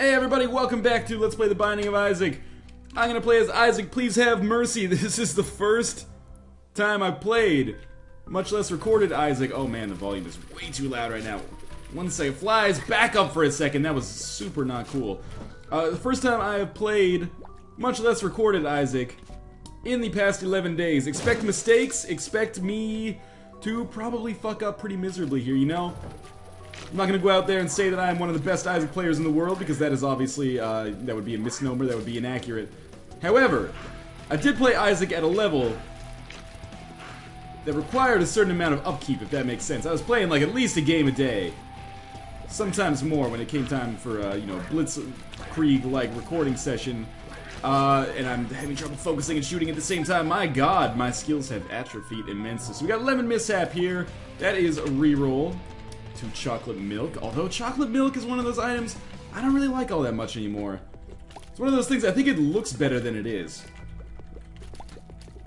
Hey everybody, welcome back to Let's Play The Binding of Isaac. I'm gonna play as Isaac, please have mercy. This is the first time I've played, much less recorded Isaac. Oh man, the volume is way too loud right now. One second, flies, back up for a second, that was super not cool. The first time I have played, much less recorded Isaac, in the past 11 days. Expect mistakes, expect me to probably fuck up pretty miserably here, you know? I'm not going to go out there and say that I am one of the best Isaac players in the world, because that is obviously, that would be a misnomer, that would be inaccurate. However, I did play Isaac at a level that required a certain amount of upkeep, if that makes sense. I was playing like at least a game a day. Sometimes more when it came time for, you know, Blitzkrieg-like recording session. And I'm having trouble focusing and shooting at the same time. My god, my skills have atrophied immensely. So we got Lemon Mishap here. That is a reroll to chocolate milk. Although chocolate milk is one of those items I don't really like all that much anymore. It's one of those things, I think it looks better than it is.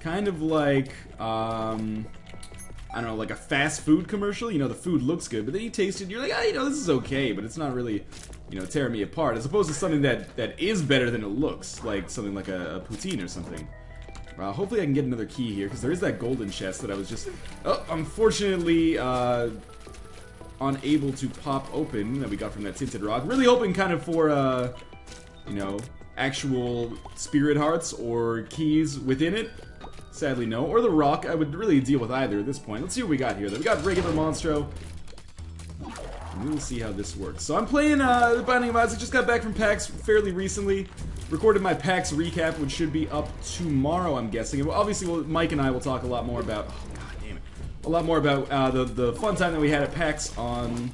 Kind of like, I don't know, like a fast food commercial. You know, the food looks good, but then you taste it and you're like, ah, you know, this is okay, but it's not really, you know, tearing me apart. As opposed to something that is better than it looks, like something like a poutine or something. Hopefully I can get another key here, because there is that golden chest that I was just, unfortunately, unable to pop open that we got from that tinted rock. Really hoping kind of for, you know, actual spirit hearts or keys within it. Sadly, no. Or the rock. I would really deal with either at this point. Let's see what we got here. We got regular Monstro. And we'll see how this works. So I'm playing The Binding of Isaac. Just got back from PAX fairly recently. Recorded my PAX recap, which should be up tomorrow, I'm guessing. And obviously, Mike and I will talk a lot more about... Oh, god damn it. A lot more about the fun time that we had at PAX on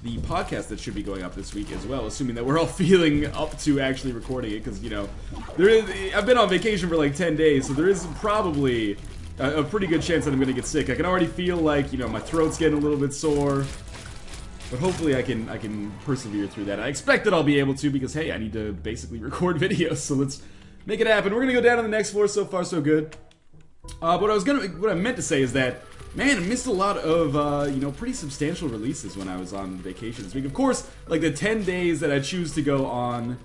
the podcast that should be going up this week as well, assuming that we're all feeling up to actually recording it, because, you know, I've been on vacation for like 10 days, so there is probably a pretty good chance that I'm going to get sick. I can already feel like, you know, my throat's getting a little bit sore, but hopefully I can persevere through that. I expect that I'll be able to, because, hey, I need to basically record videos, so let's make it happen. We're going to go down to the next floor. So far, so good. What I meant to say is that, man, I missed a lot of, you know, pretty substantial releases when I was on vacation this week. Of course, like the 10 days that I choose to go on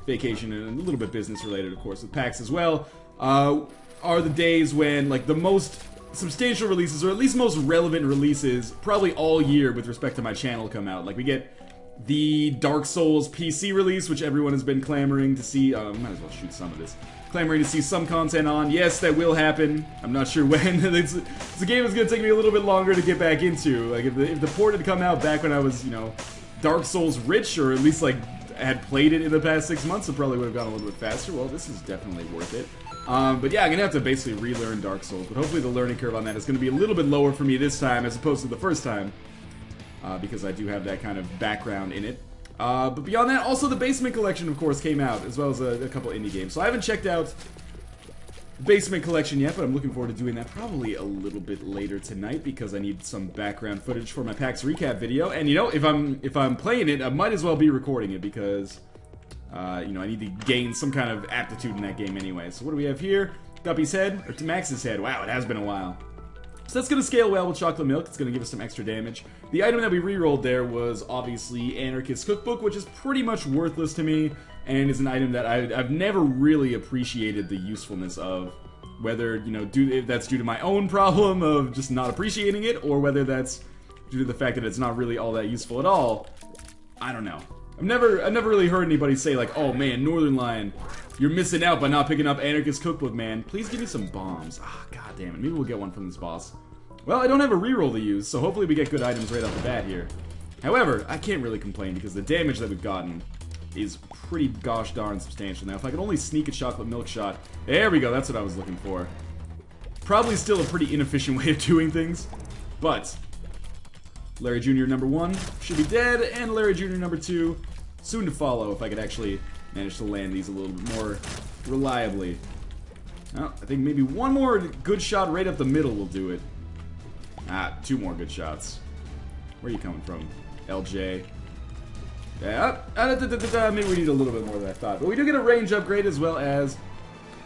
vacation, and a little bit business related, of course, with PAX as well, are the days when, like, the most substantial releases, or at least most relevant releases, probably all year with respect to my channel, come out. Like, we get the Dark Souls PC release, which everyone has been clamoring to see. Might as well shoot some of this. Clamoring to see some content on. Yes, that will happen. I'm not sure when. It's a game that's going to take me a little bit longer to get back into. Like, if the port had come out back when I was, you know, Dark Souls rich, or at least, like, had played it in the past 6 months, it probably would have gone a little bit faster. Well, this is definitely worth it. But yeah, I'm going to have to basically relearn Dark Souls, but hopefully the learning curve on that is going to be a little bit lower for me this time as opposed to the first time, because I do have that kind of background in it. But beyond that, also the Basement Collection, of course, came out, as well as a couple indie games. So I haven't checked out the Basement Collection yet, but I'm looking forward to doing that probably a little bit later tonight, because I need some background footage for my PAX recap video. And, you know, if I'm playing it, I might as well be recording it, because, you know, I need to gain some kind of aptitude in that game anyway. So what do we have here? Guppy's head, or to Max's head. Wow, it has been a while. So that's going to scale well with chocolate milk. It's going to give us some extra damage. The item that we rerolled there was obviously Anarchist's Cookbook, which is pretty much worthless to me, and is an item that I've never really appreciated the usefulness of. Whether, you know, if that's due to my own problem of just not appreciating it, or whether that's due to the fact that it's not really all that useful at all. I don't know. I've never really heard anybody say, like, oh man, Northern Lion, you're missing out by not picking up Anarchist's Cookbook, man. Please give me some bombs. Ah, god damn it. Maybe we'll get one from this boss. Well, I don't have a reroll to use, so hopefully we get good items right off the bat here. However, I can't really complain, because the damage that we've gotten is pretty gosh darn substantial. Now, if I could only sneak a chocolate milk shot... There we go, that's what I was looking for. Probably still a pretty inefficient way of doing things, but Larry Jr. number 1 should be dead, and Larry Jr. number 2 soon to follow, if I could actually manage to land these a little bit more reliably. Well, I think maybe one more good shot right up the middle will do it. Ah, 2 more good shots. Where are you coming from, LJ? Yeah, maybe we need a little bit more than I thought. But we do get a range upgrade, as well as...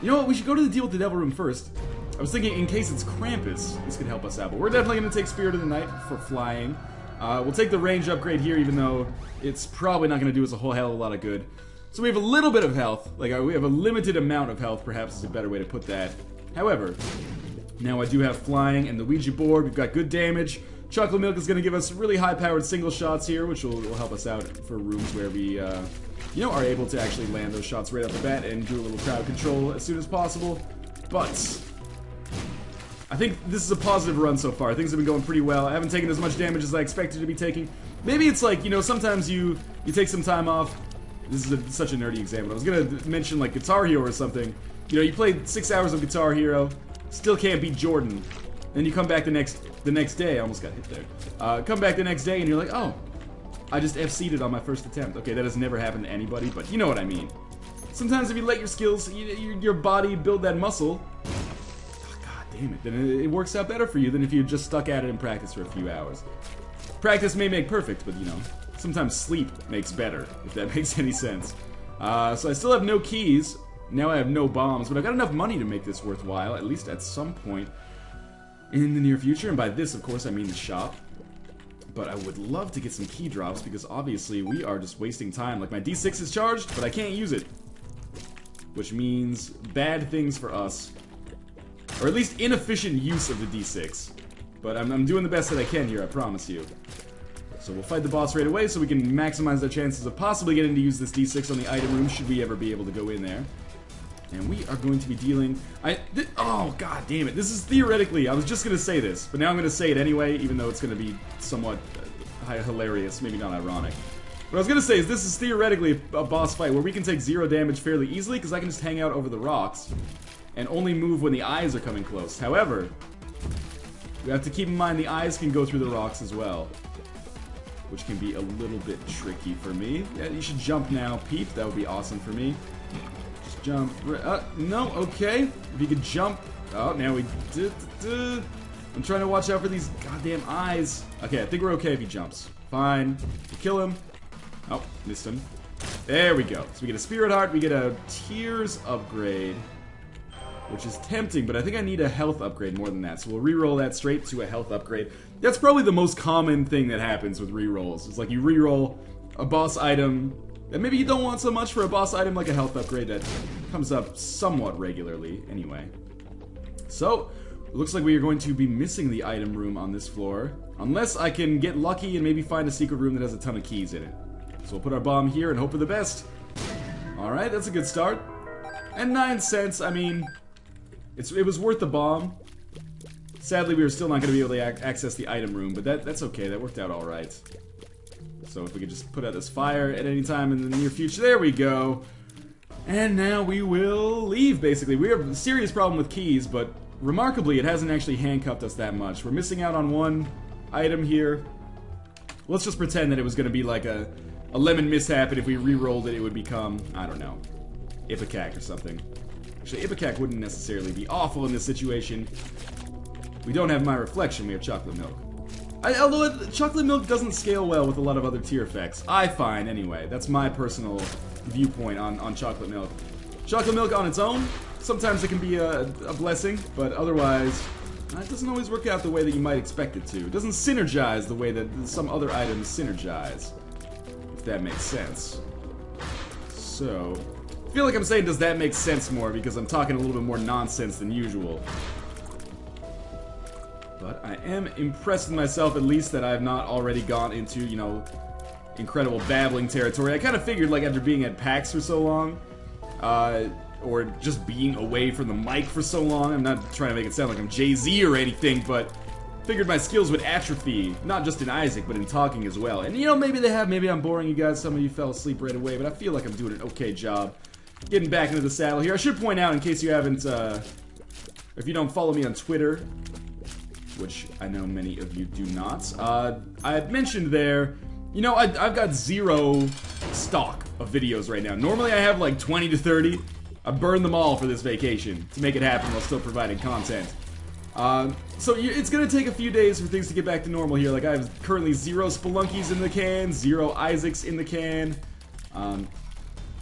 You know what, we should go to the Deal with the Devil room first. I was thinking, in case it's Krampus, this could help us out. But we're definitely going to take Spirit of the Night for flying. We'll take the range upgrade here, even though it's probably not going to do us a whole hell of a lot of good. So we have a little bit of health. Like, we have a limited amount of health, perhaps is a better way to put that. However, now I do have flying and the Ouija board. We've got good damage. Chocolate milk is going to give us really high-powered single shots here, which will help us out for rooms where we, you know, are able to actually land those shots right off the bat and do a little crowd control as soon as possible. But I think this is a positive run so far. Things have been going pretty well. I haven't taken as much damage as I expected to be taking. Maybe it's like, you know, sometimes you take some time off. This is such a nerdy example. I was going to mention, like, Guitar Hero or something. You know, you played 6 hours of Guitar Hero, still can't beat Jordan. Then you come back the next day. I almost got hit there. Come back the next day and you're like, oh, I just FC'd on my first attempt. Okay, that has never happened to anybody, but you know what I mean. Sometimes if you let your skills, your body build that muscle, oh, god damn it, then it works out better for you than if you just stuck at it and practiced for a few hours. Practice may make perfect, but you know, sometimes sleep makes better, if that makes any sense. So I still have no keys. Now I have no bombs, but I've got enough money to make this worthwhile, at least at some point in the near future. And by this, of course, I mean the shop. But I would love to get some key drops, because obviously we are just wasting time. Like, my D6 is charged, but I can't use it. Which means bad things for us. Or at least inefficient use of the D6. But I'm doing the best that I can here, I promise you. So we'll fight the boss right away so we can maximize our chances of possibly getting to use this D6 on the item room, should we ever be able to go in there. And we are going to be dealing... oh, god damn it. This is theoretically... I was just going to say this, but now I'm going to say it anyway, even though it's going to be somewhat hilarious, maybe not ironic. What I was going to say is this is theoretically a boss fight where we can take 0 damage fairly easily, because I can just hang out over the rocks and only move when the eyes are coming close. However, we have to keep in mind the eyes can go through the rocks as well, which can be a little bit tricky for me. Yeah, you should jump now, Peep. That would be awesome for me. Jump. No, okay. If you could jump. Oh, now we did. I'm trying to watch out for these goddamn eyes. Okay, I think we're okay if he jumps. Fine. Kill him. Oh, missed him. There we go. So we get a Spirit Heart, we get a Tears upgrade, which is tempting, but I think I need a health upgrade more than that. So we'll re-roll that straight to a health upgrade. That's probably the most common thing that happens with re-rolls. It's like you re-roll a boss item that maybe you don't want so much for a boss item, like a health upgrade that comes up somewhat regularly anyway. So, it looks like we are going to be missing the item room on this floor, unless I can get lucky and maybe find a secret room that has a ton of keys in it. So we'll put our bomb here and hope for the best. Alright, that's a good start. And 9 cents, I mean, it was worth the bomb. Sadly, we were still not going to be able to access the item room, but that's okay, that worked out alright. So if we could just put out this fire at any time in the near future, there we go. And now we will leave, basically. We have a serious problem with keys, but remarkably, it hasn't actually handcuffed us that much. We're missing out on one item here. Let's just pretend that it was going to be like a lemon mishap, and if we re-rolled it, it would become, I don't know, Ipecac or something. Actually, Ipecac wouldn't necessarily be awful in this situation. We don't have my reflection, we have chocolate milk. Although chocolate milk doesn't scale well with a lot of other tier effects. I find, anyway. That's my personal viewpoint on chocolate milk. Chocolate milk on its own, sometimes it can be a blessing, but otherwise, it doesn't always work out the way that you might expect it to. It doesn't synergize the way that some other items synergize, if that makes sense. So, I feel like I'm saying does that make sense more because I'm talking a little bit more nonsense than usual. But I am impressed with myself, at least, that I have not already gone into, you know, incredible babbling territory. I kind of figured, like, after being at PAX for so long, or just being away from the mic for so long, I'm not trying to make it sound like I'm Jay-Z or anything, but figured my skills would atrophy, not just in Isaac, but in talking as well. And, you know, maybe they have, maybe I'm boring you guys, some of you fell asleep right away, but I feel like I'm doing an okay job getting back into the saddle here. I should point out, in case you haven't, if you don't follow me on Twitter, which I know many of you do not. I had mentioned there, you know, I've got 0 stock of videos right now. Normally I have like 20 to 30. I burned them all for this vacation to make it happen while still providing content. So it's gonna take a few days for things to get back to normal here. Like, I have currently 0 Spelunkies in the can, 0 Isaacs in the can.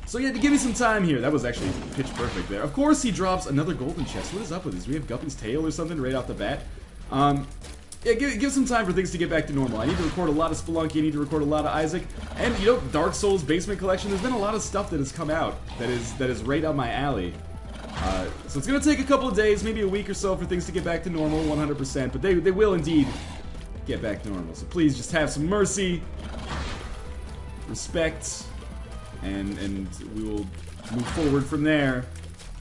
So yeah, to give me some time here. That was actually pitch perfect there. Of course he drops another golden chest. What is up with this? We have Guppy's tail or something right off the bat. yeah, give some time for things to get back to normal. I need to record a lot of Spelunky, I need to record a lot of Isaac, and you know, Dark Souls Basement Collection, there's been a lot of stuff that has come out that is right up my alley. So it's gonna take a couple of days, maybe a week or so for things to get back to normal, 100%, but they will indeed get back to normal. So please just have some mercy, respect, and we will move forward from there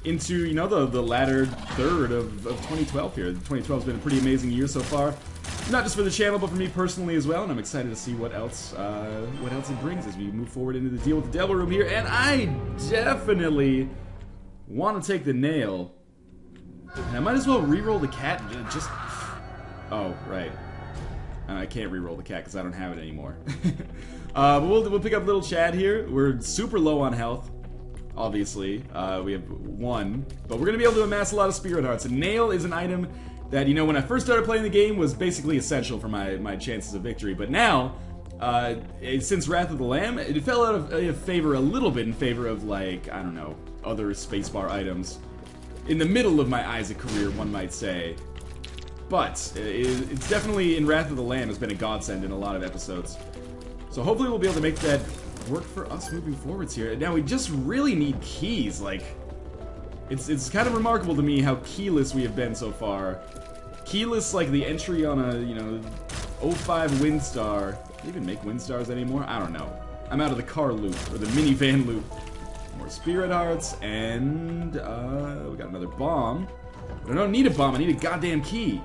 into, you know, the latter third of 2012 here. 2012 has been a pretty amazing year so far, not just for the channel, but for me personally as well, and I'm excited to see what else it brings as we move forward into the Deal with the Devil room here, and I definitely want to take the nail, and I might as well re-roll the cat and just... Oh, right. I can't re-roll the cat because I don't have it anymore. But we'll pick up little Chad here. We're super low on health, obviously. We have 1, but we're going to be able to amass a lot of Spirit Hearts. And Nail is an item that, you know, when I first started playing the game was basically essential for my chances of victory. But now, since Wrath of the Lamb, it fell out of favor a little bit in favor of, like, I don't know, other spacebar items. In the middle of my Isaac career, one might say. But it's definitely, in Wrath of the Lamb, has been a godsend in a lot of episodes. So hopefully we'll be able to make that work for us moving forwards here. Now we just really need keys. Like, it's kind of remarkable to me how keyless we have been so far. Keyless, like the entry on a, you know, 05 Windstar. Do they even make Windstars anymore? I don't know. I'm out of the car loop, or the minivan loop. More Spirit Hearts, and we got another bomb. But I don't need a bomb, I need a goddamn key.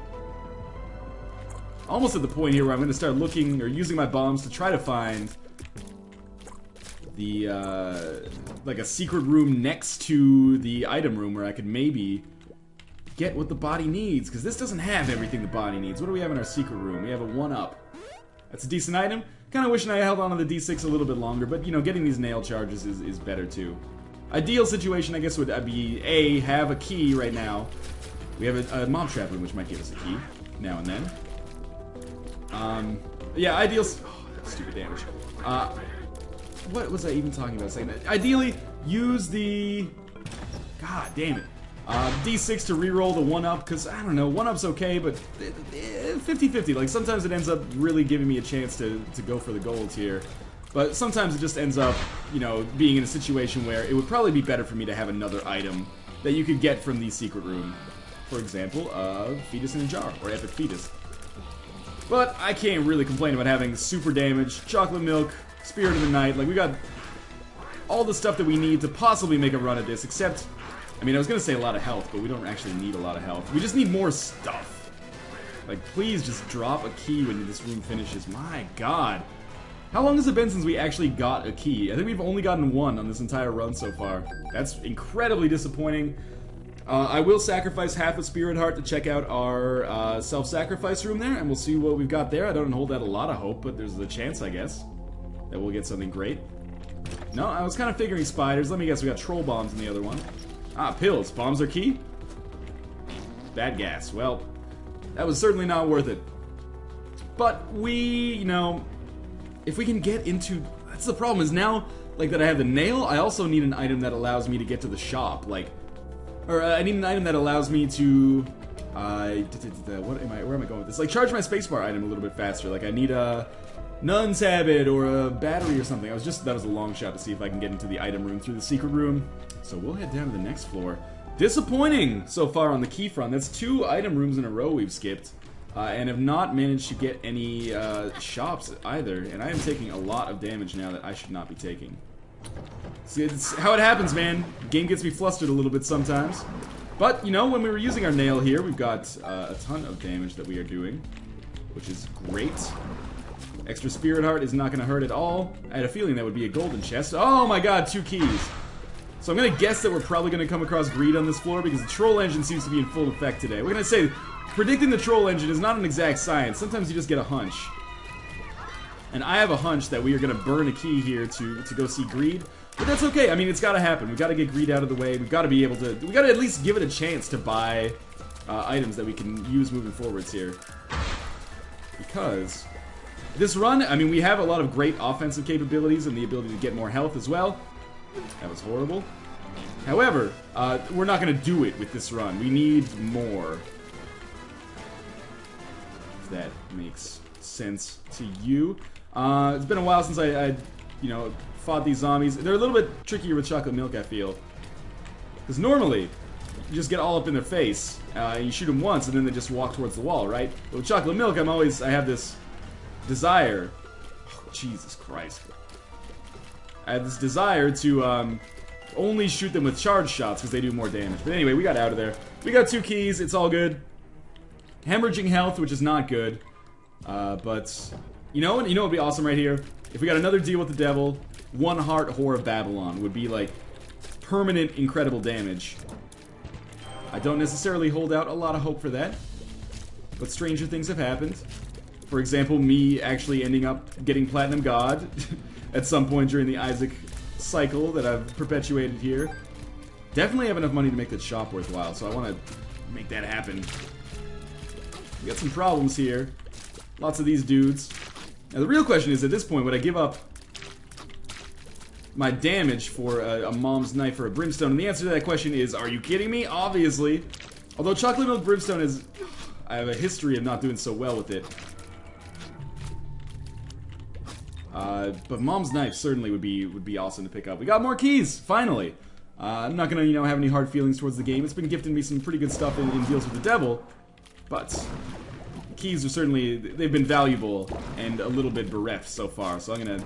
Almost at the point here where I'm going to start looking, or using my bombs to try to find the, like a secret room next to the item room where I could maybe get what the body needs, because this doesn't have everything the body needs. What do we have in our secret room? We have a 1-up. That's a decent item. Kind of wishing I held on to the D6 a little bit longer, but, you know, getting these nail charges is better, too. Ideal situation, I guess, would be, A, have a key right now. We have a mob trap room, which might give us a key, now and then. Yeah, ideal... Oh, that's stupid damage. What was I even talking about saying that? Ideally, use the... God damn it. D6 to reroll the 1-up, because, I don't know, 1-up's okay, but 50-50. Like, sometimes it ends up really giving me a chance to go for the gold here. But sometimes it just ends up, you know, being in a situation where it would probably be better for me to have another item that you could get from the secret room. For example, Fetus in a Jar, or Epic Fetus. But I can't really complain about having super damage, chocolate milk, Spirit of the Night. Like, we got all the stuff that we need to possibly make a run at this, except, I mean, I was gonna say a lot of health, but we don't actually need a lot of health. We just need more stuff. Like, please just drop a key when this room finishes. My god. How long has it been since we actually got a key? I think we've only gotten 1 on this entire run so far. That's incredibly disappointing. I will sacrifice half a Spirit Heart to check out our self-sacrifice room there, and we'll see what we've got there. I don't hold out a lot of hope, but there's a chance, I guess, that we'll get something great. No, I was kind of figuring spiders. Let me guess, we got troll bombs in the other one. Ah, pills. Bombs are key? Bad gas. Well, that was certainly not worth it. But we, you know, if we can get into... That's the problem, is now, like, that I have the nail, I also need an item that allows me to get to the shop. Like, or I need an item that allows me to, where am I going with this? Like, charge my spacebar item a little bit faster. Like, I need a Nun's Habit or a battery or something. That was a long shot to see if I can get into the item room through the secret room. So we'll head down to the next floor. Disappointing so far on the key front. That's 2 item rooms in a row we've skipped. And have not managed to get any shops either. And I am taking a lot of damage now that I should not be taking. See, it's how it happens, man. The game gets me flustered a little bit sometimes. But, you know, when we were using our nail here, we've got a ton of damage that we are doing, which is great. Extra Spirit Heart is not going to hurt at all. I had a feeling that would be a golden chest. Oh my god, 2 keys. So I'm going to guess that we're probably going to come across greed on this floor because the troll engine seems to be in full effect today. We're going to say predicting the troll engine is not an exact science. Sometimes you just get a hunch. And I have a hunch that we are going to burn a key here to go see greed. But that's okay. I mean, it's got to happen. We've got to get greed out of the way. We've got to be able to... We've got to at least give it a chance to buy items that we can use moving forwards here. Because this run, I mean, we have a lot of great offensive capabilities and the ability to get more health as well. That was horrible. However, we're not going to do it with this run. We need more. that makes sense to you. It's been a while since I you know, fought these zombies. They're a little bit trickier with chocolate milk, I feel. Because normally, you just get all up in their face, you shoot them once, and then they just walk towards the wall, right? But with chocolate milk, I have this desire. Oh, Jesus Christ. I have this desire to only shoot them with charge shots because they do more damage. But anyway, we got out of there. We got 2 keys. It's all good. Hemorrhaging health, which is not good. But you know what would be awesome right here? If we got another deal with the devil, 1 heart Whore of Babylon would be like permanent incredible damage. I don't necessarily hold out a lot of hope for that, but stranger things have happened. For example, me actually ending up getting Platinum God at some point during the Isaac cycle that I've perpetuated here. Definitely have enough money to make that shop worthwhile, so I want to make that happen. We got some problems here. Lots of these dudes. Now the real question is, at this point, would I give up my damage for a mom's knife or a brimstone? And the answer to that question is, are you kidding me? Obviously. Although chocolate milk brimstone is... I have a history of not doing so well with it. But mom's knife certainly would be awesome to pick up. We got more keys, finally. I'm not gonna, you know, have any hard feelings towards the game. It's been gifting me some pretty good stuff in deals with the devil, but keys are certainly, they've been valuable and a little bit bereft so far. So I'm gonna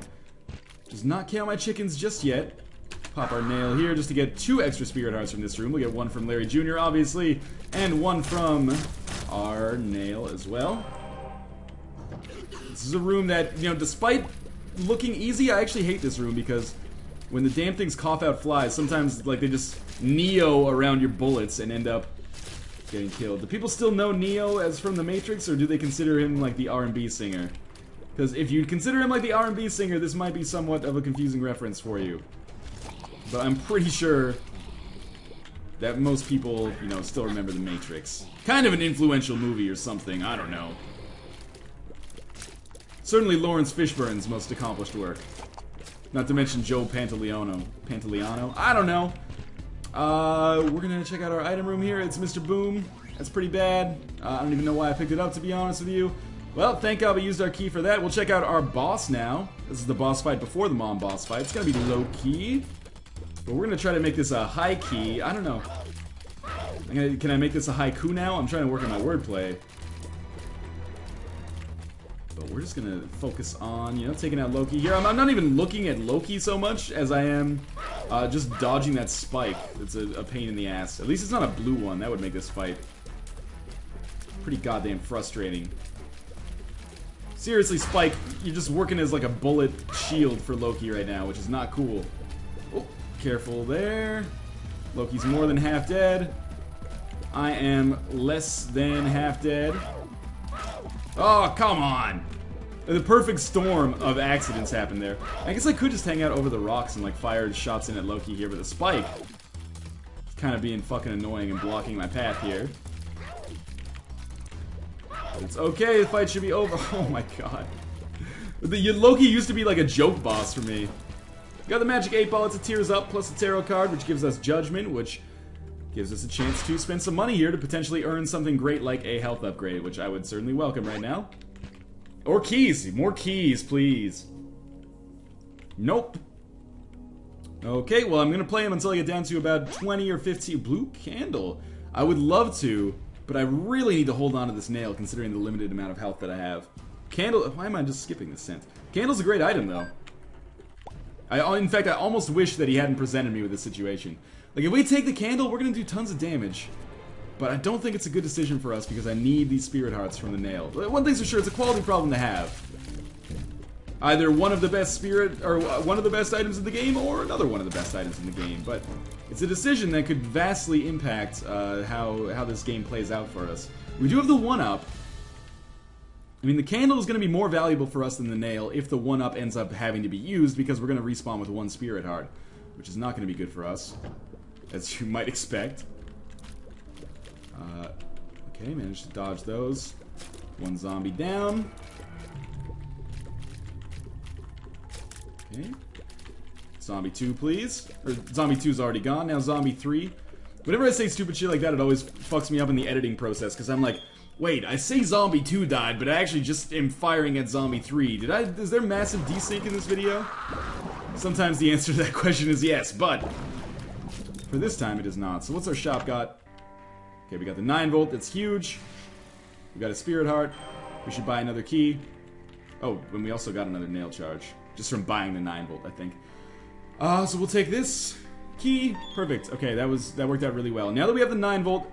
just not count my chickens just yet. Pop our nail here just to get 2 extra spirit hearts from this room. We'll get 1 from Larry Jr., obviously, and 1 from our nail as well. This is a room that, you know, despite looking easy, I actually hate this room because when the damn things cough out flies, sometimes like they just Neo around your bullets and end up getting killed. Do people still know Neo as from The Matrix, or do they consider him like the R&B singer? Because if you consider him like the R&B singer, this might be somewhat of a confusing reference for you. But I'm pretty sure that most people, you know, still remember The Matrix. Kind of an influential movie or something, I don't know. Certainly Lawrence Fishburne's most accomplished work. Not to mention Joe Pantoliano? I don't know. We're gonna check out our item room here. It's Mr. Boom. That's pretty bad. I don't even know why I picked it up, to be honest with you. Well, thank God we used our key for that. We'll check out our boss now. This is the boss fight before the mom boss fight. It's gonna be low key. But we're gonna try to make this a high key. I don't know. Can I make this a haiku now? I'm trying to work on my wordplay. But we're just gonna focus on, you know, taking out Loki here. I'm not even looking at Loki so much as I am just dodging that spike. It's a pain in the ass. At least it's not a blue one. That would make this fight pretty goddamn frustrating. Seriously, Spike, you're just working as like a bullet shield for Loki right now, which is not cool. Oh, careful there. Loki's more than half dead. I am less than half dead. Oh, come on! The perfect storm of accidents happened there. I guess I could just hang out over the rocks and like fire shots in at Loki here, but the spike is kind of being fucking annoying and blocking my path here. It's okay, the fight should be over. Oh my god. Loki used to be like a joke boss for me. Got the magic 8 ball, it's a Tears Up plus a tarot card, which gives us Judgment, which gives us a chance to spend some money here to potentially earn something great like a health upgrade, which I would certainly welcome right now. Or keys. More keys, please. Nope. Okay, well, I'm going to play him until I get down to about 20 or 15. Blue candle. I would love to, but I really need to hold on to this nail considering the limited amount of health that I have. Candle. Why am I just skipping this scent? Candle's a great item, though. In fact, I almost wish that he hadn't presented me with this situation. Like, if we take the candle, we're going to do tons of damage. But I don't think it's a good decision for us because I need these spirit hearts from the nail. One thing's for sure, it's a quality problem to have. Either one of the best one of the best items in the game, or another one of the best items in the game. But it's a decision that could vastly impact how this game plays out for us. We do have the 1-up. I mean, the candle is going to be more valuable for us than the nail if the 1-up ends up having to be used because we're going to respawn with 1 spirit heart, which is not going to be good for us, as you might expect. Okay, managed to dodge those. 1 zombie down. Okay. Zombie 2, please. Or, zombie 2's already gone, now zombie 3. Whenever I say stupid shit like that, it always fucks me up in the editing process, because I'm like, Wait, I say Zombie 2 died, but I actually just am firing at Zombie 3. Is there massive desync in this video? Sometimes the answer to that question is yes, but for this time it is not. So what's our shop got? Okay, we got the 9-volt, that's huge. We got a Spirit Heart. We should buy another key. Oh, and we also got another nail charge. Just from buying the 9-volt, I think. So we'll take this key. Perfect. Okay, that worked out really well. Now that we have the 9-volt,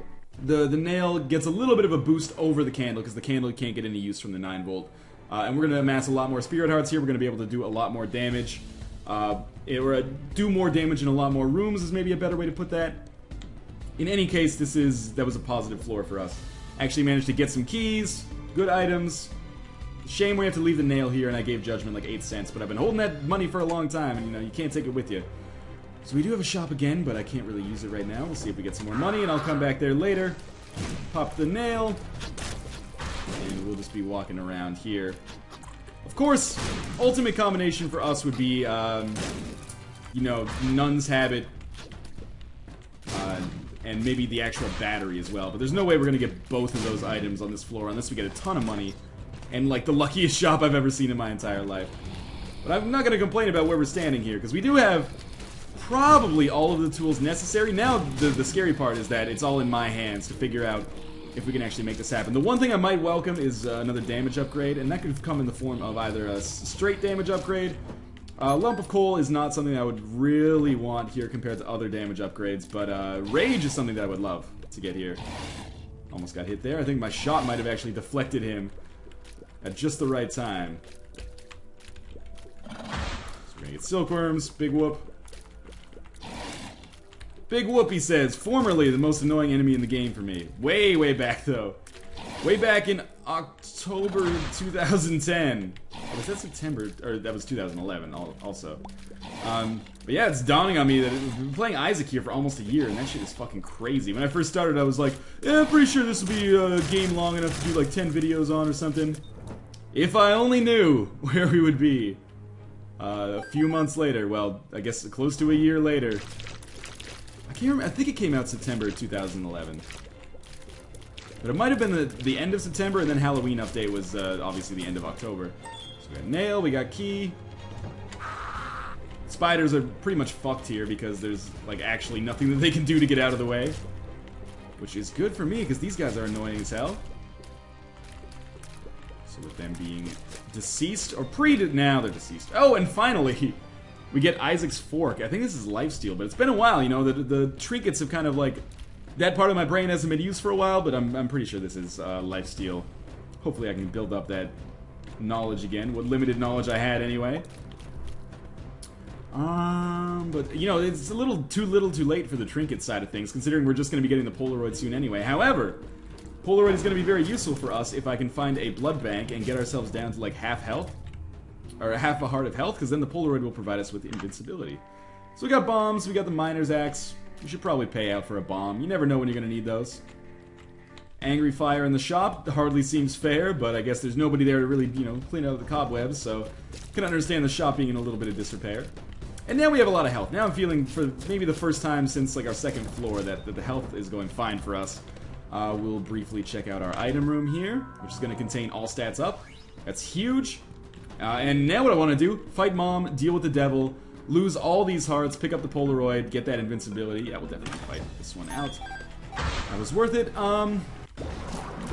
the nail gets a little bit of a boost over the candle, because the candle can't get any use from the 9-volt. And we're going to amass a lot more Spirit Hearts here. We're going to be able to do a lot more damage. Or do more damage in a lot more rooms is maybe a better way to put that. In any case, that was a positive floor for us. Actually managed to get some keys, good items. Shame we have to leave the nail here, and I gave Judgment like 8 cents, but I've been holding that money for a long time, and you know, you can't take it with you. So we do have a shop again, but I can't really use it right now. We'll see if we get some more money, and I'll come back there later. Pop the nail, and we'll just be walking around here. Of course, ultimate combination for us would be, you know, Nun's Habit, and maybe the actual battery as well. But there's no way we're going to get both of those items on this floor unless we get a ton of money. And, like, the luckiest shop I've ever seen in my entire life. But I'm not going to complain about where we're standing here, because we do have probably all of the tools necessary. Now, the scary part is that it's all in my hands to figure out if we can actually make this happen. The one thing I might welcome is another damage upgrade, and that could come in the form of either a straight damage upgrade. Lump of Coal is not something I would really want here compared to other damage upgrades, but Rage is something that I would love to get here. Almost got hit there. I think my shot might have actually deflected him at just the right time. So we're gonna get Silkworms, Big Whoop. Big Whoop, he says, formerly the most annoying enemy in the game for me. Way, way back, though. Way back in October 2010. Oh, was that September? Or that was 2011 also. But yeah, it's dawning on me that we've been playing Isaac here for almost a year, and that shit is fucking crazy. When I first started, I was like, yeah, I'm pretty sure this will be a game long enough to do like 10 videos on or something. If I only knew where we would be. A few months later, well, I guess close to a year later. I can't remember, I think it came out September 2011. But it might have been the end of September, and then Halloween update was obviously the end of October. So we got nail, we got key. Spiders are pretty much fucked here because there's like actually nothing that they can do to get out of the way. Which is good for me because these guys are annoying as hell. So with them being deceased, or now they're deceased. Oh, and finally, we get Isaac's Fork. I think this is lifesteal, but it's been a while, you know, the trinkets have kind of like, that part of my brain hasn't been used for a while, but I'm pretty sure this is lifesteal. Hopefully I can build up that knowledge again, what limited knowledge I had anyway. But, you know, it's a little too late for the trinket side of things, considering we're just going to be getting the Polaroid soon anyway. However, Polaroid is going to be very useful for us if I can find a blood bank and get ourselves down to like half health, or half a heart of health, because then the Polaroid will provide us with invincibility. So we got bombs, we got the miner's axe. We should probably pay out for a bomb. You never know when you're going to need those. Angry fire in the shop hardly seems fair, but I guess there's nobody there to really, you know, clean out the cobwebs, so can understand the shop being in a little bit of disrepair. And now we have a lot of health. Now I'm feeling, for maybe the first time since like our second floor, that the health is going fine for us. We'll briefly check out our item room here, which is going to contain all stats up. That's huge. And now what I want to do, fight Mom, deal with the devil, lose all these hearts, pick up the Polaroid, get that invincibility. Yeah, we'll definitely fight this one out. That was worth it.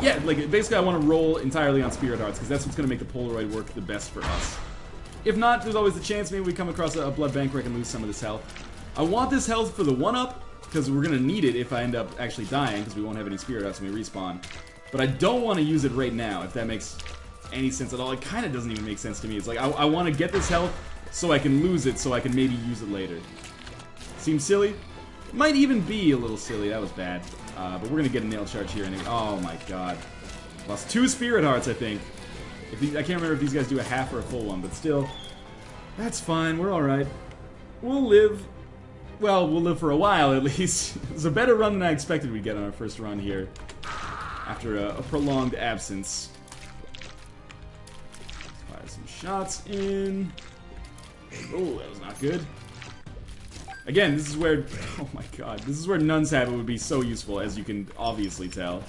Yeah, like, basically I want to roll entirely on Spirit Hearts, because that's what's going to make the Polaroid work the best for us. If not, there's always the chance maybe we come across a blood bank where I can lose some of this health. I want this health for the 1-up, because we're going to need it if I end up actually dying, because we won't have any Spirit Hearts when we respawn. But I don't want to use it right now, if that makes any sense at all. It kind of doesn't even make sense to me. It's like, I want to get this health so I can lose it, so I can maybe use it later. Seems silly? Might even be a little silly. That was bad. But we're going to get a nail charge here anyway. Oh my god. Lost 2 Spirit Hearts, I think. I can't remember if these guys do a half or a full one, but still. That's fine. We're alright. We'll live. Well, we'll live for a while, at least. It's a better run than I expected we'd get on our first run here. After a prolonged absence. Let's fire some shots in. Oh, that was not good. Again, this is where... Oh my god. This is where Nun's Habit would be so useful, as you can obviously tell.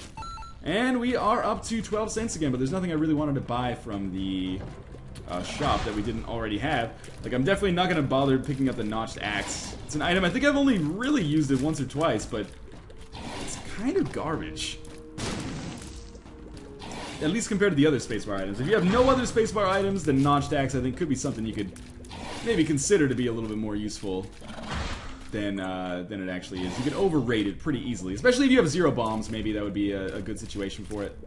And we are up to 12 cents again, but there's nothing I really wanted to buy from the shop that we didn't already have. Like, I'm definitely not going to bother picking up the notched axe. It's an item, I think I've only really used it once or twice, but it's kind of garbage. At least compared to the other spacebar items. If you have no other spacebar items, then notched axe, I think, could be something you could maybe consider to be a little bit more useful than it actually is. You can overrate it pretty easily, especially if you have 0 bombs. Maybe that would be a good situation for it.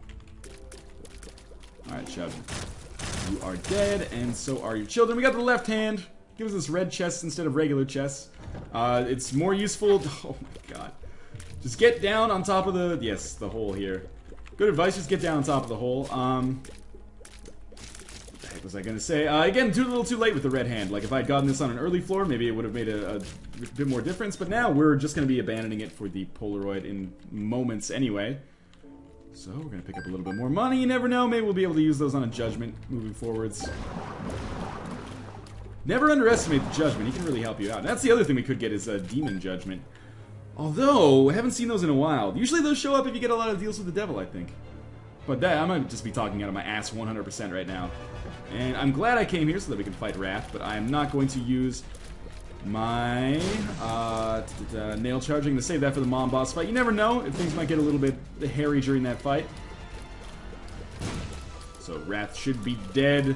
Alright, Chub. You are dead, and so are your children. We got the left hand. Gives us red chests instead of regular chests. It's more useful. Oh my god. Just get down on top of the... Yes, the hole here. Good advice, just get down on top of the hole. What the heck was I gonna say? Again, a little too late with the red hand. Like, if I had gotten this on an early floor, maybe it would have made a bit more difference. But now we're just gonna be abandoning it for the Polaroid in moments anyway. So, we're gonna pick up a little bit more money. You never know, maybe we'll be able to use those on a judgment moving forwards. Never underestimate the judgment, he can really help you out. And that's the other thing we could get is a demon judgment. Although, I haven't seen those in a while. Usually those show up if you get a lot of deals with the devil, I think. But that, I might just be talking out of my ass 100% right now. And I'm glad I came here so that we can fight Wrath, but I am not going to use my nail charging to save that for the mom boss fight. You never know if things might get a little bit hairy during that fight. So Wrath should be dead.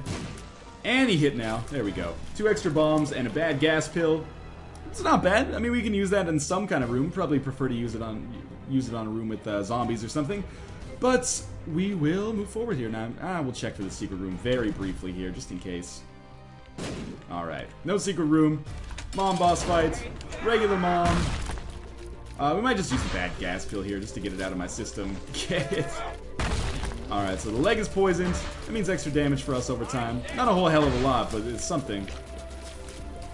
And he hit now. There we go. 2 extra bombs and a bad gas pill. It's not bad. I mean, we can use that in some kind of room. Probably prefer to use it on a room with zombies or something. But we will move forward here now. We'll check for the secret room very briefly here, just in case. Alright. No secret room. Mom boss fight. Regular mom. We might just use a bad gas pill here just to get it out of my system. Get it. Alright, so the leg is poisoned. That means extra damage for us over time. Not a whole hell of a lot, but it's something.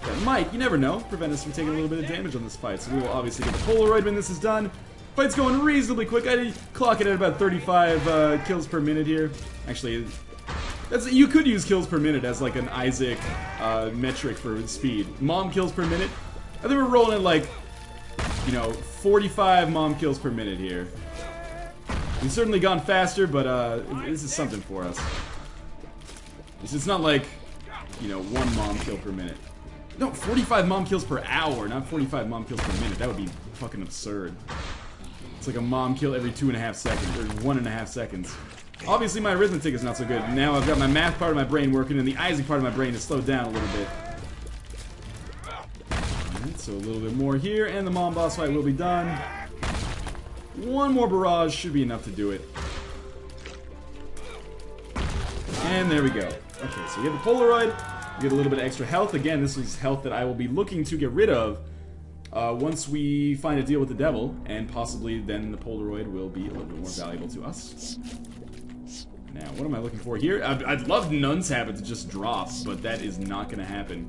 That might, you never know, prevent us from taking a little bit of damage on this fight. So we will obviously get the Polaroid when this is done. Fight's going reasonably quick. I clock it at about 35 kills per minute here. Actually, you could use kills per minute as like an Isaac metric for speed. Mom kills per minute. I think we're rolling at like, 45 mom kills per minute here. We've certainly gone faster, but this is something for us. It's not like, 1 mom kill per minute. No, 45 mom kills per hour, not 45 mom kills per minute. That would be fucking absurd. It's like a mom kill every 2.5 seconds, or 1.5 seconds. Obviously my arithmetic is not so good. Now I've got my math part of my brain working, and the Isaac part of my brain is slowed down a little bit. Alright, so a little bit more here, and the mom boss fight will be done. One more barrage should be enough to do it. And there we go. Okay, so we have the Polaroid. We get a little bit of extra health. Again, this is health that I will be looking to get rid of once we find a deal with the devil, and possibly then the Polaroid will be a little bit more valuable to us. Now, what am I looking for here? I'd love Nun's Habit to just drop, but that is not going to happen.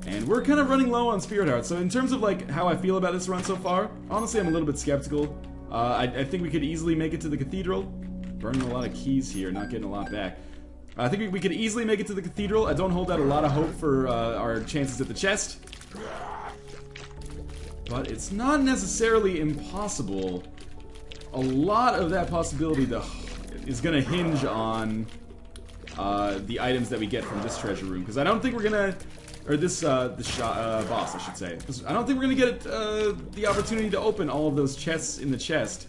And we're kind of running low on Spirit Hearts, so in terms of like how I feel about this run so far, honestly I'm a little bit skeptical. I think we could easily make it to the Cathedral. Burning a lot of keys here, not getting a lot back. I think we could easily make it to the Cathedral. I don't hold out a lot of hope for our chances at the chest. But it's not necessarily impossible. A lot of that possibility, though, is going to hinge on the items that we get from this treasure room. Because I don't think we're going to... Or this boss, I should say. Because I don't think we're going to get the opportunity to open all of those chests in the chest.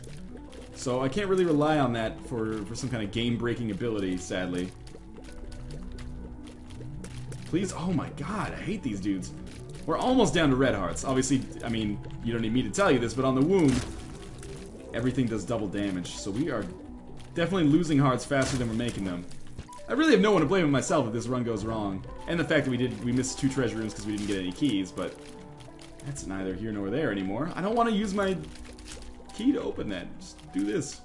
So I can't really rely on that for some kind of game-breaking ability, sadly. Please, oh my god, I hate these dudes. We're almost down to red hearts. Obviously, I mean, you don't need me to tell you this, but on the wound, everything does double damage. So we are definitely losing hearts faster than we're making them. I really have no one to blame but myself if this run goes wrong. And the fact that we missed 2 treasure rooms because we didn't get any keys, but that's neither here nor there anymore. I don't want to use my key to open that. Just do this.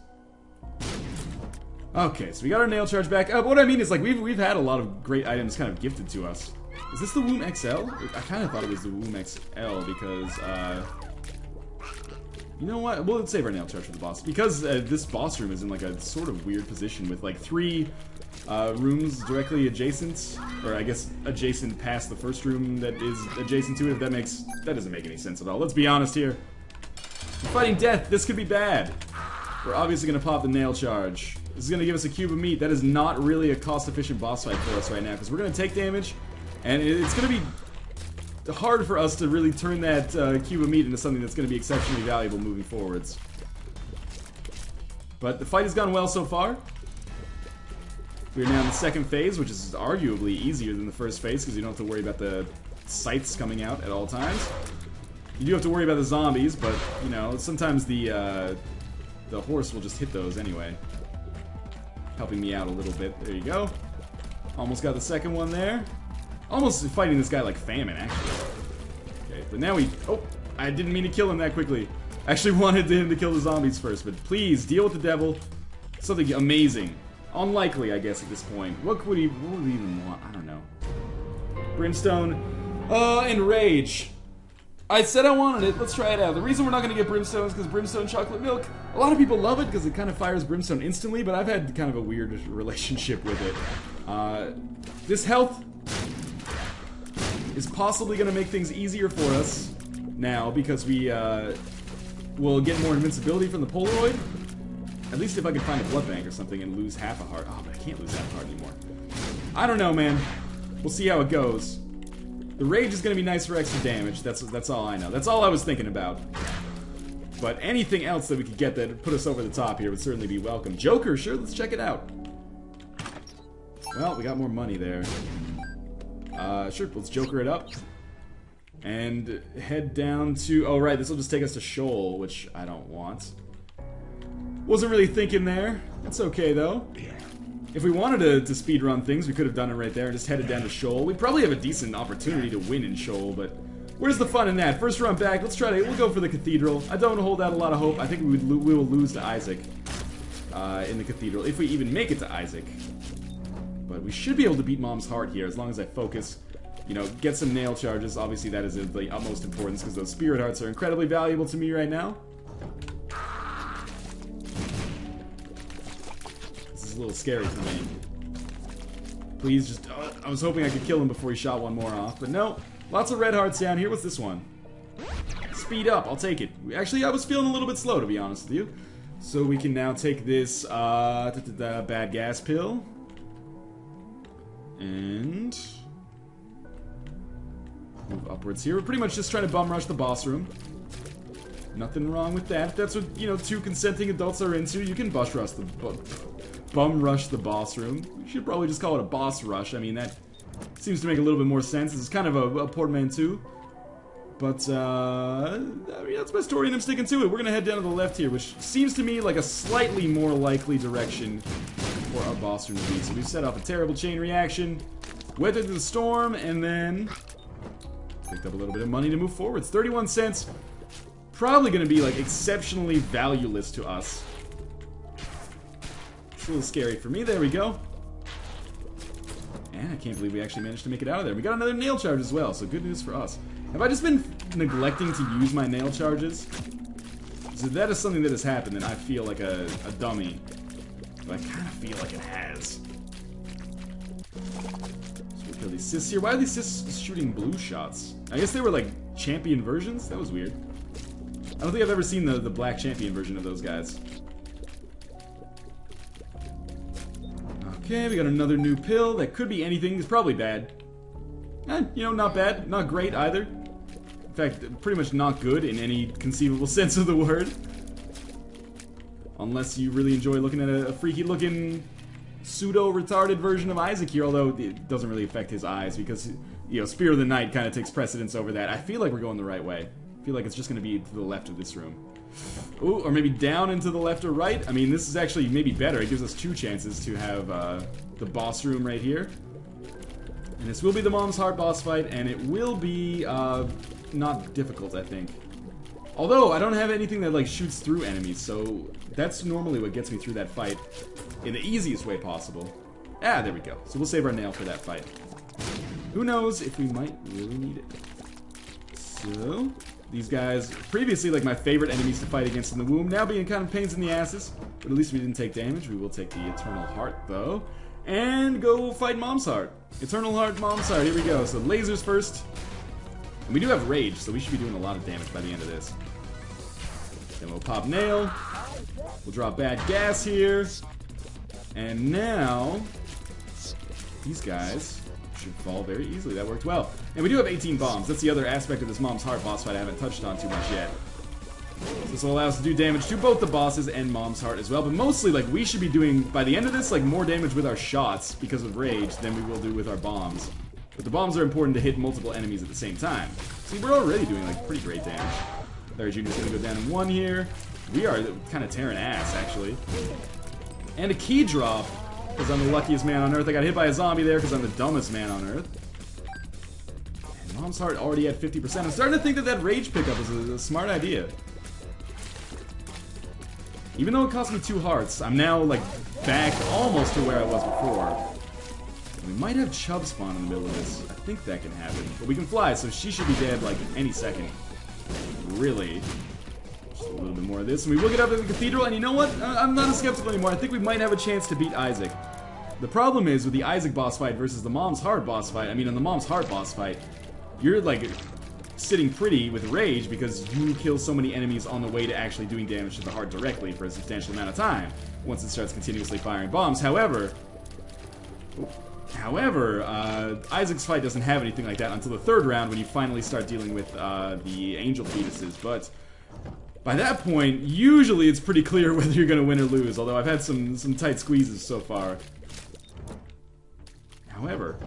Okay, so we got our nail charge back. But what I mean is, like, we've had a lot of great items kind of gifted to us. Is this the Womb XL? I kind of thought it was the Womb XL because, you know what? We'll save our nail charge for the boss. Because this boss room is in, like, a sort of weird position with, like, 3 rooms directly adjacent. Or, I guess, adjacent past the first room that is adjacent to it. If that doesn't make any sense at all. Let's be honest here. We're fighting death. This could be bad. we're obviously going to pop the nail charge. This is going to give us a cube of meat. That is not really a cost-efficient boss fight for us right now, because we're going to take damage, and it's going to be hard for us to really turn that cube of meat into something that's going to be exceptionally valuable moving forwards. But the fight has gone well so far. We're now in the second phase, which is arguably easier than the first phase, because you don't have to worry about the sights coming out at all times. You do have to worry about the zombies, but, you know, sometimes the horse will just hit those anyway. Helping me out a little bit. There you go. Almost got the second one there. Almost fighting this guy like Famine, actually. Okay, but now we... Oh, I didn't mean to kill him that quickly. I actually wanted him to kill the zombies first, but please, deal with the devil. Something amazing. Unlikely, I guess, at this point. What would we even want? I don't know. Brimstone. And Rage. I said I wanted it. Let's try it out. The reason we're not going to get Brimstone is because Brimstone Chocolate Milk, a lot of people love it because it kind of fires Brimstone instantly, but I've had kind of a weird relationship with it. This health is possibly going to make things easier for us now because we will get more invincibility from the Polaroid. At least if I can find a blood bank or something and lose half a heart. Oh, but I can't lose half a heart anymore. I don't know, man. We'll see how it goes. The Rage is going to be nice for extra damage. That's all I know. That's all I was thinking about. But anything else that we could get that would put us over the top here would certainly be welcome. Joker, sure, let's check it out. Well, we got more money there. Sure, let's Joker it up. And head down to... Oh, right, this will just take us to Shoal, which I don't want. Wasn't really thinking there. That's okay, though. If we wanted to speedrun things, we could have done it right there and just headed down to Shoal. We'd probably have a decent opportunity to win in Shoal, but where's the fun in that? First run back, let's try to... We'll go for the Cathedral. I don't hold out a lot of hope. I think we will lose to Isaac in the Cathedral, if we even make it to Isaac. But we should be able to beat Mom's Heart here, as long as I focus. You know, get some nail charges. Obviously, that is of the utmost importance, because those Spirit Hearts are incredibly valuable to me right now. A little scary for me. Please just... I was hoping I could kill him before he shot one more off, but no. Lots of red hearts down here. What's this one? Speed up. I'll take it. Actually, I was feeling a little bit slow, to be honest with you. So we can now take this bad gas pill. And... move upwards here. We're pretty much just trying to bum rush the boss room. Nothing wrong with that. If that's what, you know, two consenting adults are into, you can bum rush the boss room. You should probably just call it a boss rush. I mean, that seems to make a little bit more sense. It's kind of a portmanteau. But, I mean, that's my story and I'm sticking to it. We're gonna head down to the left here, which seems to me like a slightly more likely direction for our boss room to be. So we've set off a terrible chain reaction, weathered the storm, and then picked up a little bit of money to move forwards. 31 cents. Probably going to be, like, exceptionally valueless to us. It's a little scary for me. There we go. And I can't believe we actually managed to make it out of there. We got another nail charge as well, so good news for us. Have I just been neglecting to use my nail charges? So that is something that has happened, and I feel like a dummy. But I kind of feel like it has. So we'll kill these cysts here. Why are these cysts shooting blue shots? I guess they were, like, champion versions? That was weird. I don't think I've ever seen the black champion version of those guys. Okay, we got another new pill. That could be anything. It's probably bad. You know, not bad. Not great either. In fact, pretty much not good in any conceivable sense of the word. Unless you really enjoy looking at a freaky-looking, pseudo-retarded version of Isaac here, although it doesn't really affect his eyes because, you know, Spear of the Night kind of takes precedence over that. I feel like we're going the right way. I feel like it's just going to be to the left of this room. Ooh, or maybe down and to the left or right. I mean, this is actually maybe better. It gives us two chances to have the boss room right here. And this will be the Mom's Heart boss fight, and it will be not difficult, I think. Although, I don't have anything that, like, shoots through enemies, so that's normally what gets me through that fight in the easiest way possible. Ah, there we go. So we'll save our nail for that fight. Who knows if we might really need it. So... these guys, previously like my favorite enemies to fight against in the womb, now being kind of pains in the asses. But at least we didn't take damage. We will take the Eternal Heart, though. And go fight Mom's Heart. Eternal Heart, Mom's Heart, here we go. So lasers first. And we do have Rage, so we should be doing a lot of damage by the end of this. Then we'll pop nail. We'll drop bad gas here. And now, these guys should fall very easily. That worked well. And we do have 18 bombs. That's the other aspect of this Mom's Heart boss fight I haven't touched on too much yet. So this will allow us to do damage to both the bosses and Mom's Heart as well. But mostly, like, we should be doing, by the end of this, like, more damage with our shots because of rage than we will do with our bombs. But the bombs are important to hit multiple enemies at the same time. See, we're already doing, like, pretty great damage. Larry Jr.'s gonna go down in 1 here. We are kind of tearing ass, actually. And a key drop, because I'm the luckiest man on Earth. I got hit by a zombie there because I'm the dumbest man on Earth. And Mom's Heart already at 50%. I'm starting to think that that rage pickup is a smart idea. Even though it cost me 2 hearts, I'm now, like, back almost to where I was before. We might have Chubb spawn in the middle of this. I think that can happen. But we can fly, so she should be dead, like, any second. Really. Just a little bit more of this, and we will get up in the Cathedral, and you know what? I'm not as skeptical anymore. I think we might have a chance to beat Isaac. The problem is, with the Isaac boss fight versus the Mom's Heart boss fight, I mean, on the Mom's Heart boss fight, you're, like, sitting pretty with rage because you kill so many enemies on the way to actually doing damage to the heart directly for a substantial amount of time once it starts continuously firing bombs. However, Isaac's fight doesn't have anything like that until the 3rd round when you finally start dealing with the angel fetuses. But by that point, usually it's pretty clear whether you're going to win or lose, although I've had some tight squeezes so far. However,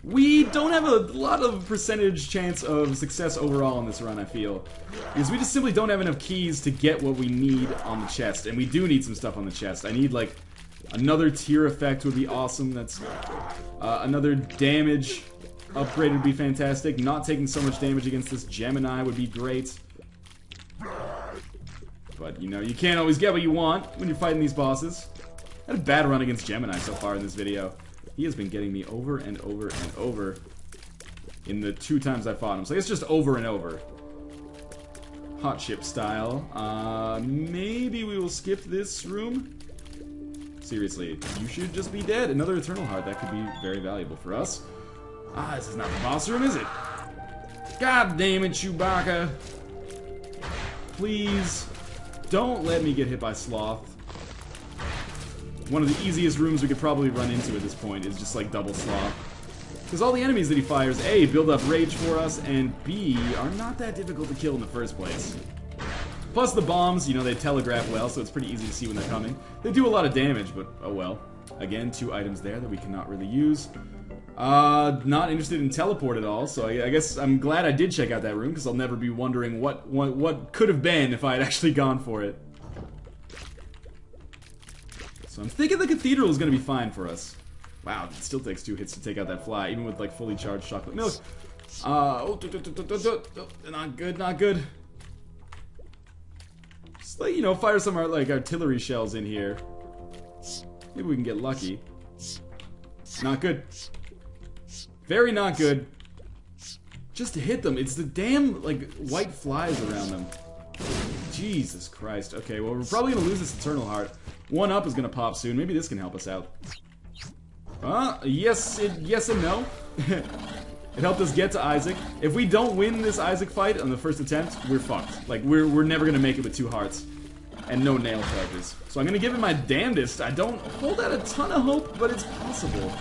we don't have a lot of percentage chance of success overall in this run, I feel. Because we just simply don't have enough keys to get what we need on the chest. And we do need some stuff on the chest. I need, like, another tier effect would be awesome. That's another damage upgrade would be fantastic. Not taking so much damage against this Gemini would be great. But, you know, you can't always get what you want when you're fighting these bosses. I had a bad run against Gemini so far in this video. He has been getting me over and over and over in the 2 times I fought him. So it's just over and over. Hot ship style. Maybe we will skip this room. Seriously, you should just be dead. Another Eternal Heart. That could be very valuable for us. This is not the boss room, is it? God damn it, Chewbacca. Please, don't let me get hit by Sloth. One of the easiest rooms we could probably run into at this point is just like double Sloth. Because all the enemies that he fires, A, build up rage for us, and B, are not that difficult to kill in the first place. Plus the bombs, you know, they telegraph well, so it's pretty easy to see when they're coming. They do a lot of damage, but oh well. Again, 2 items there that we cannot really use. Not interested in teleport at all, so I guess I'm glad I did check out that room, because I'll never be wondering what could have been if I had actually gone for it. So I'm thinking the Cathedral is going to be fine for us. Wow, it still takes 2 hits to take out that fly, even with, like, fully charged chocolate milk. Not good, not good. Just, like, you know, fire some, like, artillery shells in here. Maybe we can get lucky. Not good. Very not good. Just to hit them. It's the damn, like, white flies around them. Jesus Christ. Okay, well, we're probably going to lose this Eternal Heart. 1-up is going to pop soon. Maybe this can help us out. Yes and no. It helped us get to Isaac. If we don't win this Isaac fight on the first attempt, we're fucked. Like, we're never going to make it with 2 hearts. And no nail charges. So I'm going to give it my damnedest. I don't hold out a ton of hope, but it's possible.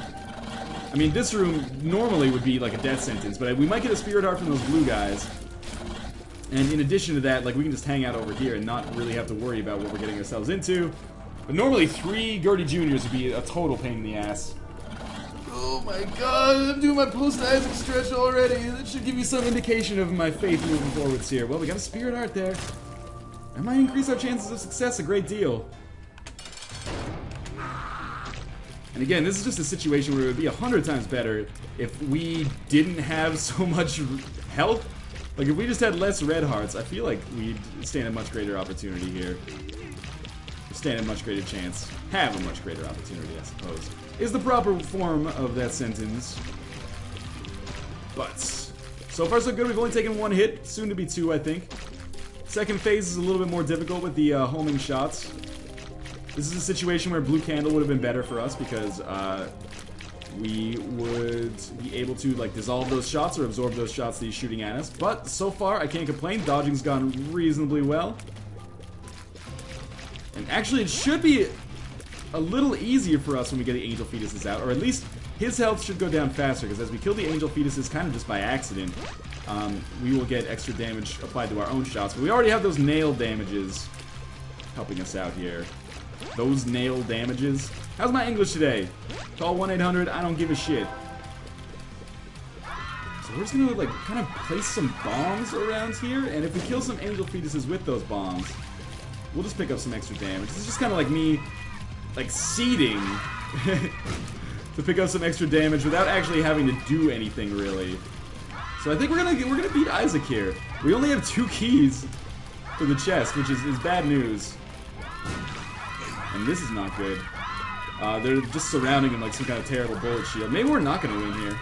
I mean, this room normally would be like a death sentence, but we might get a Spirit Heart from those blue guys. And in addition to that, like, we can just hang out over here and not really have to worry about what we're getting ourselves into. But normally 3 Gertie Juniors would be a total pain in the ass. Oh my god, I'm doing my post-Isaac stretch already. That should give you some indication of my faith moving forwards here. Well, we got a Spirit Heart there. That might increase our chances of success a great deal. And again, this is just a situation where it would be 100 times better if we didn't have so much health. Like, if we just had less red hearts, I feel like we'd stand a much greater opportunity here. Stand a much greater chance. Have a much greater opportunity, I suppose. Is the proper form of that sentence. But, so far so good. We've only taken 1 hit. Soon to be 2, I think. Second phase is a little bit more difficult with the homing shots. This is a situation where Blue Candle would have been better for us because we would be able to, like, dissolve those shots or absorb those shots that he's shooting at us. But so far, I can't complain. Dodging's gone reasonably well. And actually, it should be a little easier for us when we get the angel fetuses out, or at least his health should go down faster, because as we kill the angel fetuses kind of just by accident, we will get extra damage applied to our own shots. But we already have those nail damages helping us out here. Those nail damages. How's my English today? Call 1-800, I don't give a shit. So we're just gonna like kind of place some bombs around here, and if we kill some angel fetuses with those bombs, we'll just pick up some extra damage. This is just kind of like me, like, seeding to pick up some extra damage without actually having to do anything, really. So I think we're gonna beat Isaac here. We only have 2 keys for the chest, which is bad news. And this is not good. They're just surrounding him like some kind of terrible bullet shield. Maybe we're not gonna win here.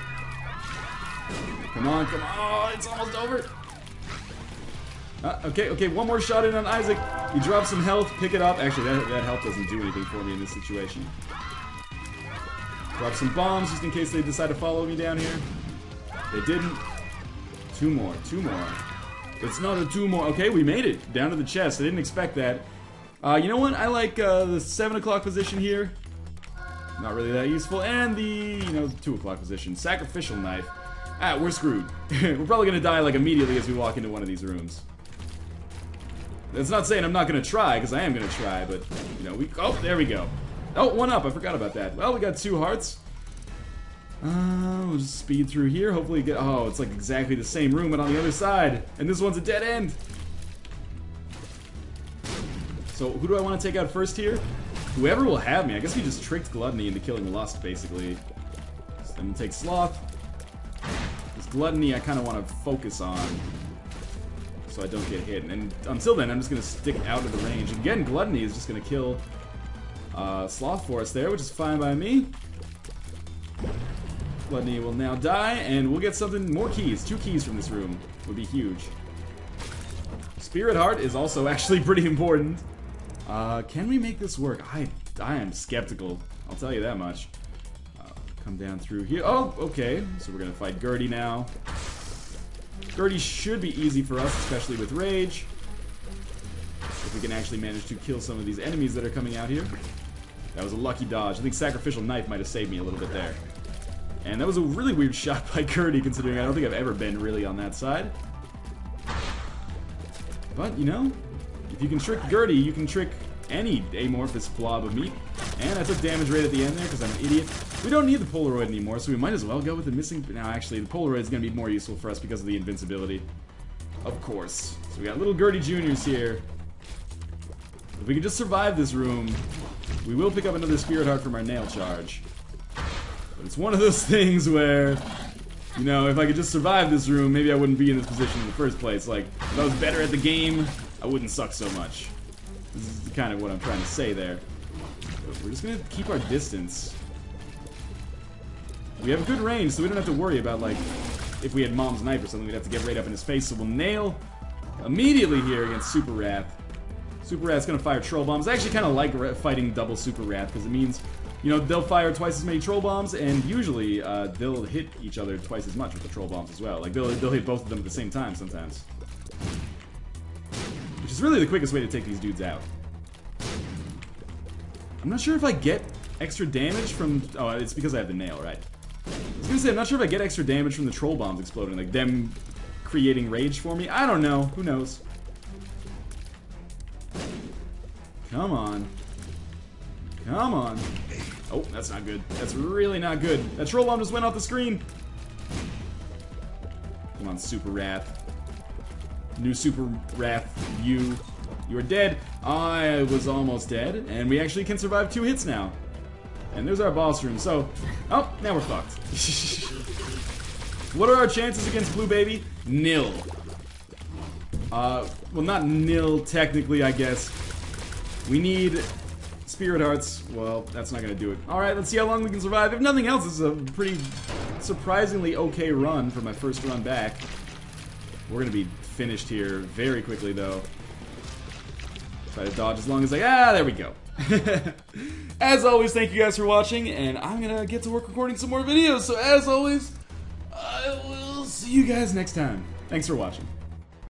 Come on, come on. Oh, it's almost over. Okay, one more shot in on Isaac. He drops some health, pick it up. Actually, that health doesn't do anything for me in this situation. Drop some bombs just in case they decide to follow me down here. They didn't. 2 more. It's not a 2 more. Okay, we made it. Down to the chest. I didn't expect that. You know what? I like the 7 o'clock position here. Not really that useful. And the, 2 o'clock position. Sacrificial knife. We're screwed. We're probably going to die like immediately as we walk into one of these rooms. That's not saying I'm not going to try, because I am going to try, but, oh, there we go. Oh, 1 up, I forgot about that. Well, we got 2 hearts. We'll just speed through here, hopefully get, oh, it's like exactly the same room, but on the other side. And this one's a dead end. So, who do I want to take out first here? Whoever will have me. I guess we just tricked Gluttony into killing Lust, basically. So then take Sloth. This Gluttony I kind of want to focus on, so I don't get hit. And until then, I'm just going to stick out of the range. Again, Gluttony is just going to kill Sloth for us there, which is fine by me. Gluttony will now die, and we'll get something, more keys. 2 keys from this room would be huge. Spirit Heart is also actually pretty important. Can we make this work? I am skeptical, I'll tell you that much. Come down through here. Oh, okay. So we're going to fight Gertie now. Gertie should be easy for us, especially with Rage. If we can actually manage to kill some of these enemies that are coming out here. That was a lucky dodge. I think Sacrificial Knife might have saved me a little bit there. And that was a really weird shot by Gertie, considering I don't think I've ever been really on that side. But, if you can trick Gertie, you can trick any amorphous blob of meat. And I took damage right at the end there because I'm an idiot. We don't need the Polaroid anymore, so we might as well go with the missing... Now, actually, the Polaroid is going to be more useful for us because of the invincibility. Of course. So we got little Gertie Juniors here. If we can just survive this room, we will pick up another Spirit Heart from our nail charge. But it's one of those things where, if I could just survive this room, maybe I wouldn't be in this position in the first place. Like, if I was better at the game, I wouldn't suck so much. This is kind of what I'm trying to say there. But we're just going to keep our distance. We have good range, so we don't have to worry about, like, if we had Mom's Knife or something, we'd have to get right up in his face. So we'll nail immediately here against Super Wrath. Super Wrath's going to fire Troll Bombs. I actually kind of like fighting double Super Wrath, because it means, they'll fire twice as many Troll Bombs, and usually they'll hit each other twice as much with the Troll Bombs as well. Like, they'll hit both of them at the same time sometimes. Which is really the quickest way to take these dudes out. I'm not sure if I get extra damage from... Oh, it's because I have the nail, right? I was gonna say, I'm not sure if I get extra damage from the Troll Bombs exploding, like them creating rage for me. I don't know. Who knows? Come on. Come on. Oh, that's not good. That's really not good. That Troll Bomb just went off the screen. Come on, Super Wrath. New Super Wrath, you are dead. I was almost dead, and we actually can survive 2 hits now. And there's our boss room, so... Oh, now we're fucked. What are our chances against Blue Baby? Nil. Well, not nil, technically, I guess. We need Spirit Hearts. Well, that's not gonna do it. Alright, let's see how long we can survive. If nothing else, this is a pretty surprisingly okay run for my first run back. We're gonna be finished here very quickly, though. Try to dodge as long as there we go. As always, thank you guys for watching, and I'm gonna get to work recording some more videos. So as always, I will see you guys next time. Thanks for watching.